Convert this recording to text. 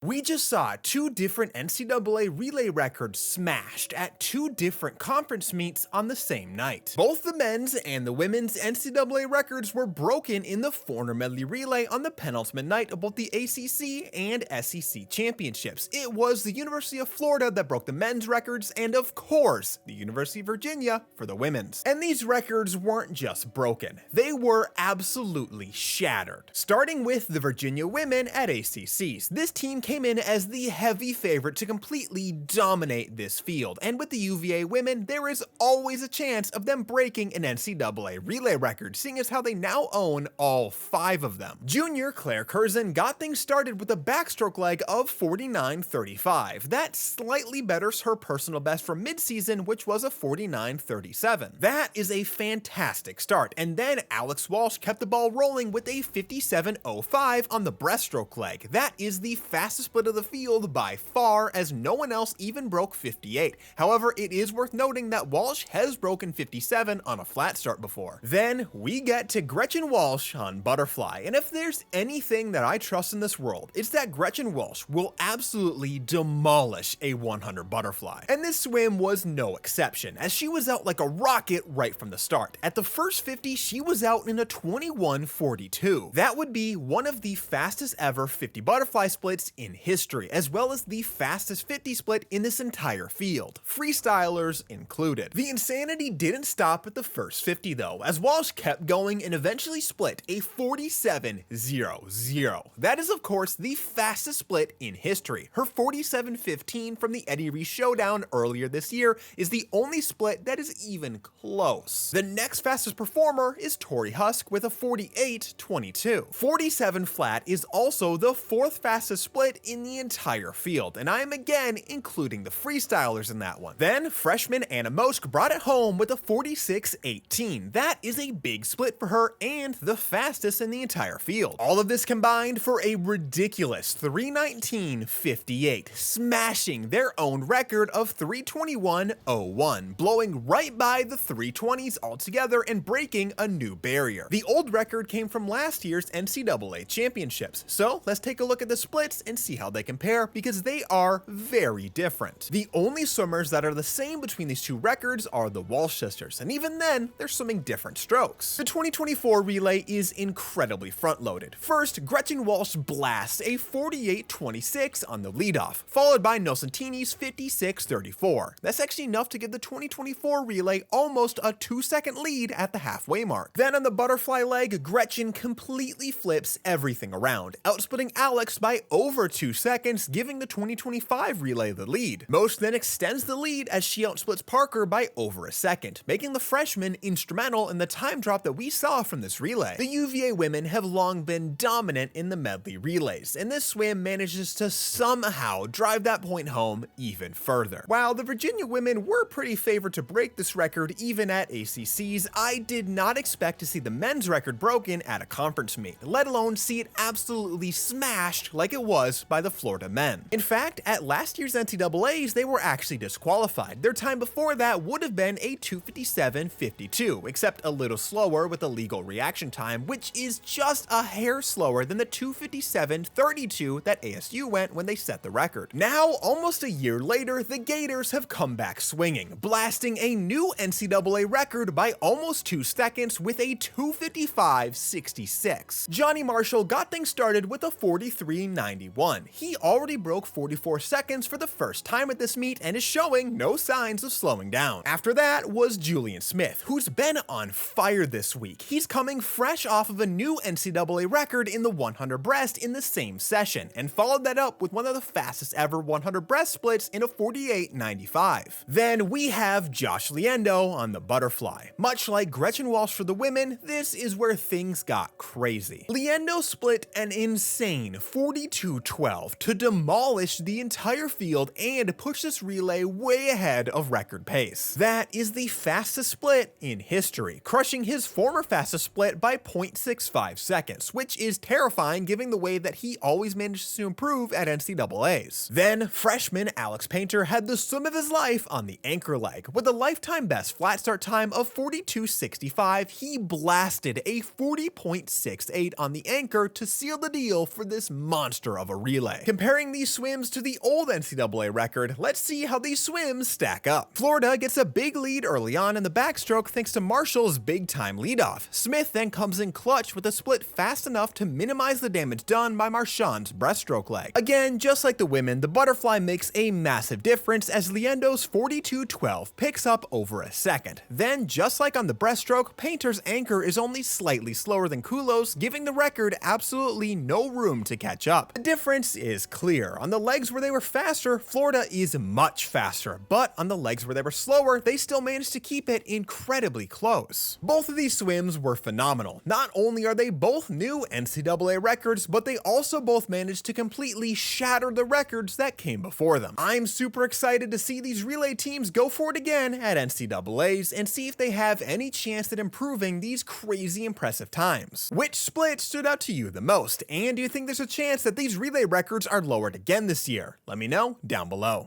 We just saw two different NCAA relay records smashed at two different conference meets on the same night. Both the men's and the women's NCAA records were broken in the 400 medley relay on the penultimate night of both the ACC and SEC championships. It was the University of Florida that broke the men's records, and of course, the University of Virginia for the women's. And these records weren't just broken, they were absolutely shattered. Starting with the Virginia women at ACCs, this team came in as the heavy favorite to completely dominate this field, and with the UVA women, there is always a chance of them breaking an NCAA relay record, seeing as how they now own all 5 of them. Junior Claire Curzon got things started with a backstroke leg of 49.35. That slightly betters her personal best from midseason, which was a 49.37. That is a fantastic start, and then Alex Walsh kept the ball rolling with a 57.05 on the breaststroke leg. That is the fastest split of the field by far, as no one else even broke 58. However, it is worth noting that Walsh has broken 57 on a flat start before. Then we get to Gretchen Walsh on butterfly, and if there's anything that I trust in this world, it's that Gretchen Walsh will absolutely demolish a 100 butterfly. And this swim was no exception, as she was out like a rocket right from the start. At the first 50, she was out in a 21.42. That would be one of the fastest ever 50 butterfly splits in history, as well as the fastest 50 split in this entire field, freestylers included. The insanity didn't stop at the first 50 though, as Walsh kept going and eventually split a 47.00. That is of course the fastest split in history. Her 47.15 from the Eddie Reese Showdown earlier this year is the only split that is even close. The next fastest performer is Tori Husk with a 48.22. 47 flat is also the 4th fastest split in the entire field, and I am again including the freestylers in that one. Then freshman Anna Mosk brought it home with a 46.18. That is a big split for her and the fastest in the entire field. All of this combined for a ridiculous 3:19.58, smashing their own record of 3:21.01, blowing right by the 3:20s altogether and breaking a new barrier. The old record came from last year's NCAA championships, so let's take a look at the splits and see how they compare, because they are very different. The only swimmers that are the same between these two records are the Walsh sisters, and even then, they're swimming different strokes. The 2024 relay is incredibly front-loaded. First, Gretchen Walsh blasts a 48.26 on the leadoff, followed by Nocentini's 56.34. That's actually enough to give the 2024 relay almost a 2-second lead at the halfway mark. Then on the butterfly leg, Gretchen completely flips everything around, outsplitting Alex by over 2 seconds, giving the 2025 relay the lead. Most then extends the lead as she outsplits Parker by over a second, making the freshman instrumental in the time drop that we saw from this relay. The UVA women have long been dominant in the medley relays, and this swim manages to somehow drive that point home even further. While the Virginia women were pretty favored to break this record even at ACCs, I did not expect to see the men's record broken at a conference meet, let alone see it absolutely smashed like it was by the Florida men. In fact, at last year's NCAAs, they were actually disqualified. Their time before that would have been a 2:57.52, except a little slower with a legal reaction time, which is just a hair slower than the 2:57.32 that ASU went when they set the record. Now, almost a year later, the Gators have come back swinging, blasting a new NCAA record by almost 2 seconds with a 2:55.66. Johnny Marshall got things started with a 43.91. He already broke 44 seconds for the first time at this meet and is showing no signs of slowing down. After that was Julian Smith, who's been on fire this week. He's coming fresh off of a new NCAA record in the 100 breast in the same session, and followed that up with one of the fastest ever 100 breast splits in a 48.95. Then we have Josh Liendo on the butterfly. Much like Gretchen Walsh for the women, this is where things got crazy. Liendo split an insane 42.12 to demolish the entire field and push this relay way ahead of record pace. That is the fastest split in history, crushing his former fastest split by 0.65 seconds, which is terrifying given the way that he always manages to improve at NCAAs. Then freshman Alex Painter had the swim of his life on the anchor leg. With a lifetime best flat start time of 42.65, he blasted a 40.68 on the anchor to seal the deal for this monster of a relay. relay. Comparing these swims to the old NCAA record, let's see how these swims stack up. Florida gets a big lead early on in the backstroke thanks to Marshall's big-time leadoff. Smith then comes in clutch with a split fast enough to minimize the damage done by Marchand's breaststroke leg. Again, just like the women, the butterfly makes a massive difference as Liendo's 42.12 picks up over a second. Then, just like on the breaststroke, Painter's anchor is only slightly slower than Kulos, giving the record absolutely no room to catch up. The difference is clear. On the legs where they were faster, Florida is much faster, but on the legs where they were slower, they still managed to keep it incredibly close. Both of these swims were phenomenal. Not only are they both new NCAA records, but they also both managed to completely shatter the records that came before them. I'm super excited to see these relay teams go for it again at NCAAs and see if they have any chance at improving these crazy impressive times. Which split stood out to you the most, and do you think there's a chance that these relay records are lowered again this year? Let me know down below.